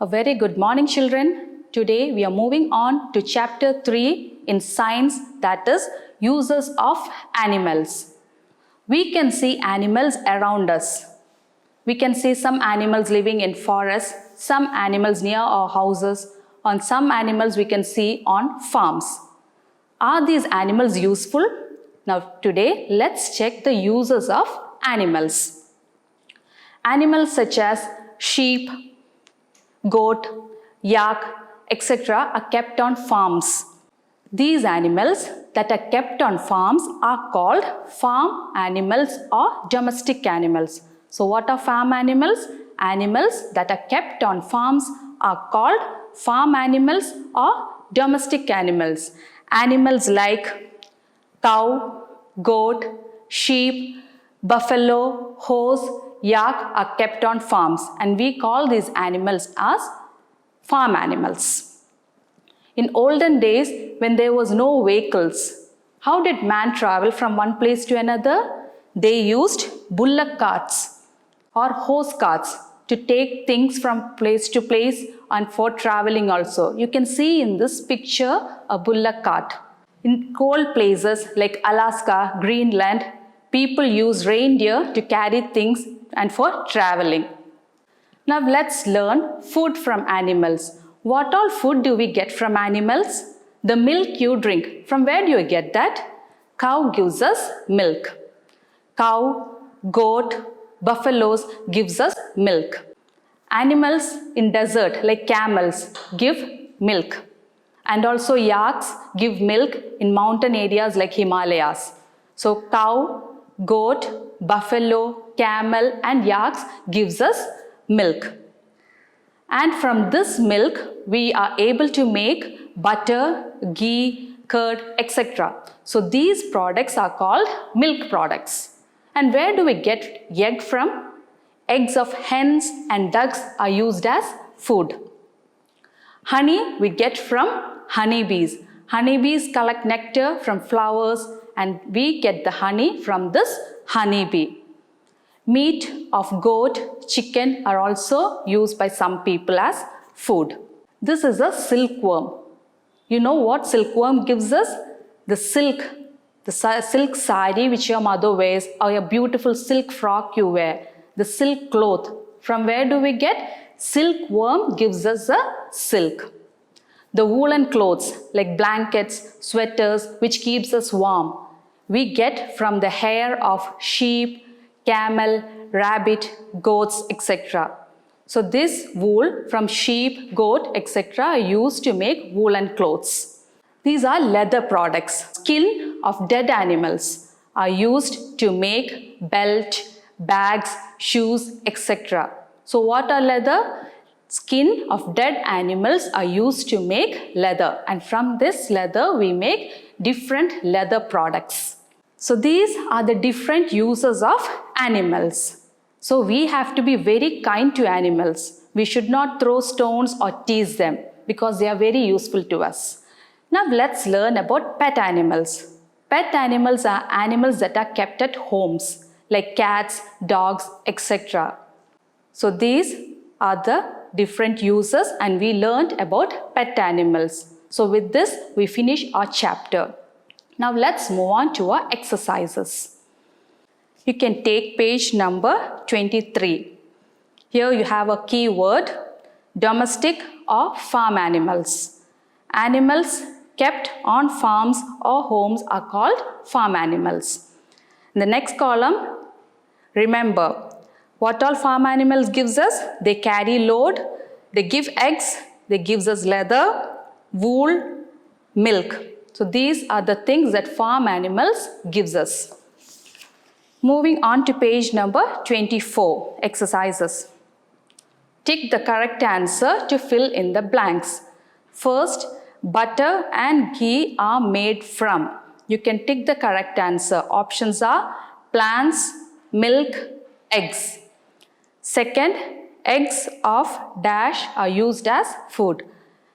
A very good morning, children. Today we are moving on to chapter 3 in science, that is uses of animals. We can see animals around us. We can see some animals living in forests, some animals near our houses, and some animals we can see on farms. Are these animals useful? Now today let's check the uses of animals. Animals such as sheep, goat, yak, etc. are kept on farms. These animals that are kept on farms are called farm animals or domestic animals. So what are farm animals? Animals that are kept on farms are called farm animals or domestic animals. Animals like cow, goat, sheep, buffalo, horse, yak are kept on farms, and we call these animals as farm animals. In olden days, when there was no vehicles, how did man travel from one place to another? They used bullock carts or horse carts to take things from place to place and for traveling also. You can see in this picture a bullock cart. In cold places like Alaska, Greenland, people use reindeer to carry things and for traveling. Now let's learn food from animals. What all food do we get from animals? The milk you drink. From where do you get that? Cow gives us milk. Cow, goat, buffaloes gives us milk. Animals in desert like camels give milk. And also yaks give milk in mountain areas like Himalayas. So cow, goat, buffalo, camel and yaks gives us milk. And from this milk we are able to make butter, ghee, curd, etc. So these products are called milk products. And where do we get egg from? Eggs of hens and ducks are used as food. Honey we get from honeybees. Honeybees collect nectar from flowers and we get the honey from this honeybee. Meat of goat, chicken are also used by some people as food. This is a silkworm. You know what silkworm gives us? The silk sari which your mother wears, or a beautiful silk frock you wear. The silk cloth. From where do we get? Silkworm gives us a silk. The woolen clothes like blankets, sweaters which keeps us warm, we get from the hair of sheep, camel, rabbit, goats, etc. So this wool from sheep, goat, etc. are used to make woolen clothes. These are leather products. Skin of dead animals are used to make belt, bags, shoes, etc. So what are leather? Skin of dead animals are used to make leather, and from this leather we make different leather products. So these are the different uses of animals. So we have to be very kind to animals. We should not throw stones or tease them because they are very useful to us. Now let's learn about pet animals. Pet animals are animals that are kept at homes like cats, dogs, etc. So these are the different uses and we learned about pet animals. So with this we finish our chapter. Now let's move on to our exercises. You can take page number 23. Here you have a keyword, domestic or farm animals. Animals kept on farms or homes are called farm animals. In the next column, remember, what all farm animals gives us? They carry load, they give eggs, they gives us leather, wool, milk. So these are the things that farm animals gives us. Moving on to page number 24, exercises. Tick the correct answer to fill in the blanks. First, butter and ghee are made from. You can tick the correct answer. Options are plants, milk, eggs. Second, eggs of dash are used as food.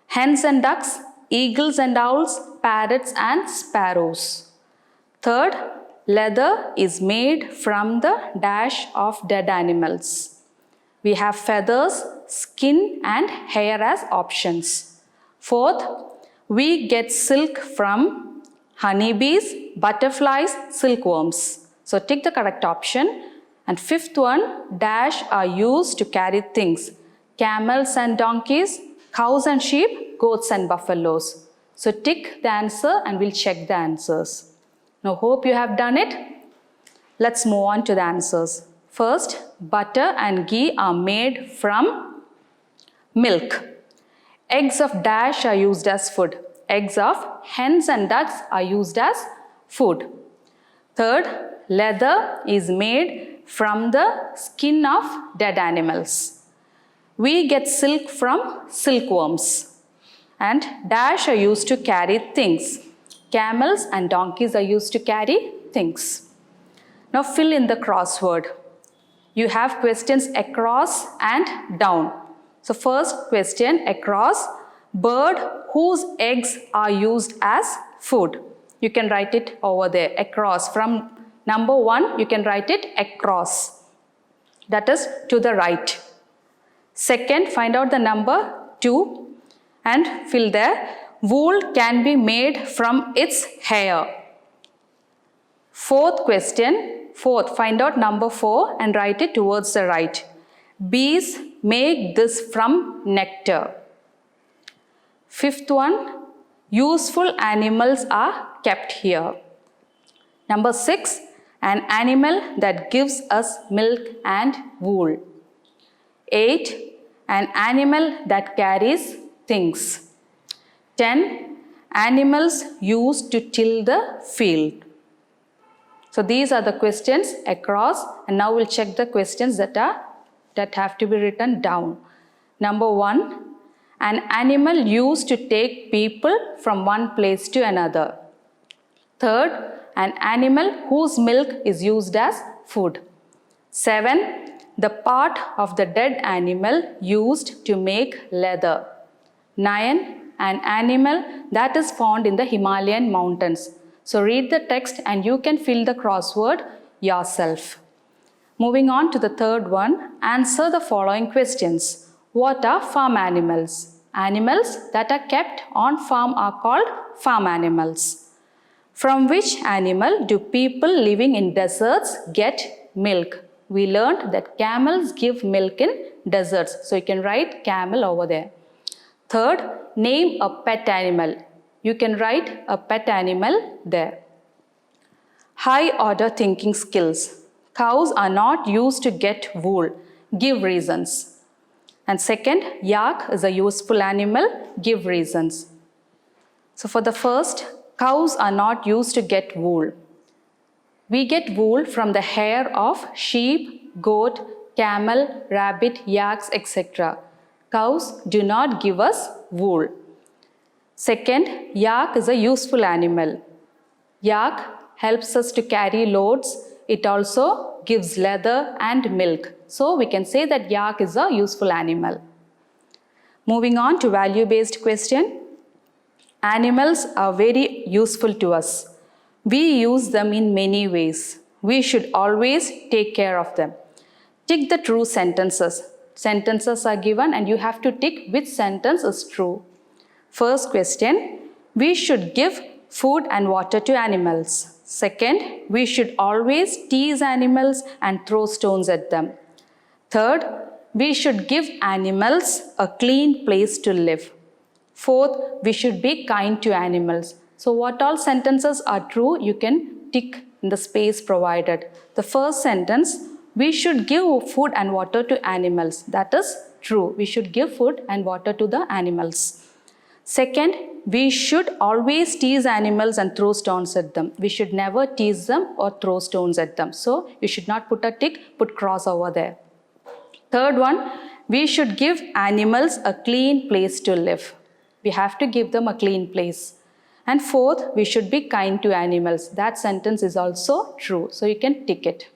Hens and ducks, eagles and owls, parrots and sparrows. Third, leather is made from the dash of dead animals. We have feathers, skin and hair as options. Fourth, we get silk from honeybees, butterflies, silkworms. So tick the correct option. And fifth one, dash are used to carry things. Camels and donkeys, cows and sheep, goats and buffaloes. So tick the answer and we'll check the answers. Now hope you have done it. Let's move on to the answers. First, butter and ghee are made from milk. Eggs of dash are used as food. Eggs of hens and ducks are used as food. Third, leather is made from the skin of dead animals. We get silk from silkworms. And dash are used to carry things. Camels and donkeys are used to carry things. Now fill in the crossword. You have questions across and down. So first question across, bird whose eggs are used as food. You can write it over there, across. From number 1, you can write it across. That is to the right. Second, find out the number 2 and fill there. Wool can be made from its hair. Fourth question, find out number 4 and write it towards the right. Bees make this from nectar. Fifth one, useful animals are kept here. Number 6, an animal that gives us milk and wool. 8, an animal that carries things. 10, animals used to till the field. So these are the questions across, and now we'll check the questions that have to be written down. Number 1, an animal used to take people from one place to another. Third, an animal whose milk is used as food. 7, the part of the dead animal used to make leather. 9, an animal that is found in the Himalayan mountains. So read the text and you can fill the crossword yourself. Moving on to the third one, answer the following questions. What are farm animals? Animals that are kept on farm are called farm animals. From which animal do people living in deserts get milk? We learned that camels give milk in deserts. So you can write camel over there. Third, name a pet animal. You can write a pet animal there. High order thinking skills. Cows are not used to get wool. Give reasons. And second, yak is a useful animal. Give reasons. So for the first, cows are not used to get wool. We get wool from the hair of sheep, goat, camel, rabbit, yaks, etc. Cows do not give us wool. Second, yak is a useful animal. Yak helps us to carry loads. It also gives leather and milk. So we can say that yak is a useful animal. Moving on to value-based question. Animals are very useful to us. We use them in many ways. We should always take care of them. Tick the true sentences. Sentences are given and you have to tick which sentence is true. First question, we should give food and water to animals. Second, we should always tease animals and throw stones at them. Third, we should give animals a clean place to live. Fourth, we should be kind to animals. So what all sentences are true, you can tick in the space provided. The first sentence, we should give food and water to animals. That is true. We should give food and water to the animals. Second, we should always tease animals and throw stones at them. We should never tease them or throw stones at them. So you should not put a tick, put cross over there. Third one, we should give animals a clean place to live. We have to give them a clean place. And fourth, we should be kind to animals. That sentence is also true. So you can tick it.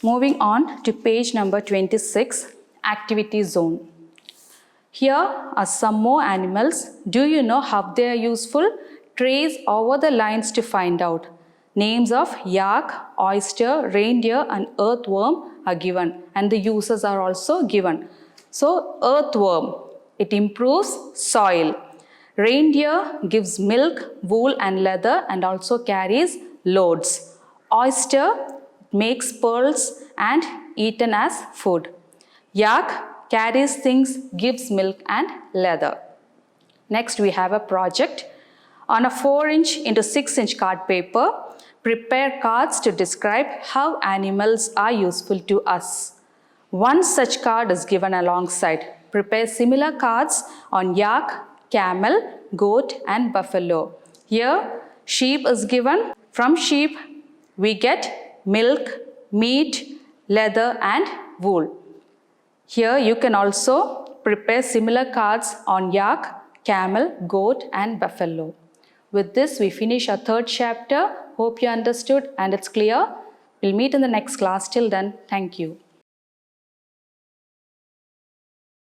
Moving on to page number 26, activity zone. Here are some more animals. Do you know how they are useful? Trace over the lines to find out. Names of yak, oyster, reindeer and earthworm are given and the uses are also given. So earthworm, it improves soil. Reindeer gives milk, wool and leather and also carries loads. Oyster makes pearls and eaten as food. Yak carries things, gives milk and leather. Next we have a project. On a 4-inch into 6-inch card paper, prepare cards to describe how animals are useful to us. One such card is given alongside. Prepare similar cards on yak, camel, goat and buffalo. Here sheep is given. From sheep we get milk, meat, leather and wool. Here you can also prepare similar cards on yak, camel, goat and buffalo. With this we finish our 3rd chapter. Hope you understood and it's clear. We'll meet in the next class. Till then, thank you.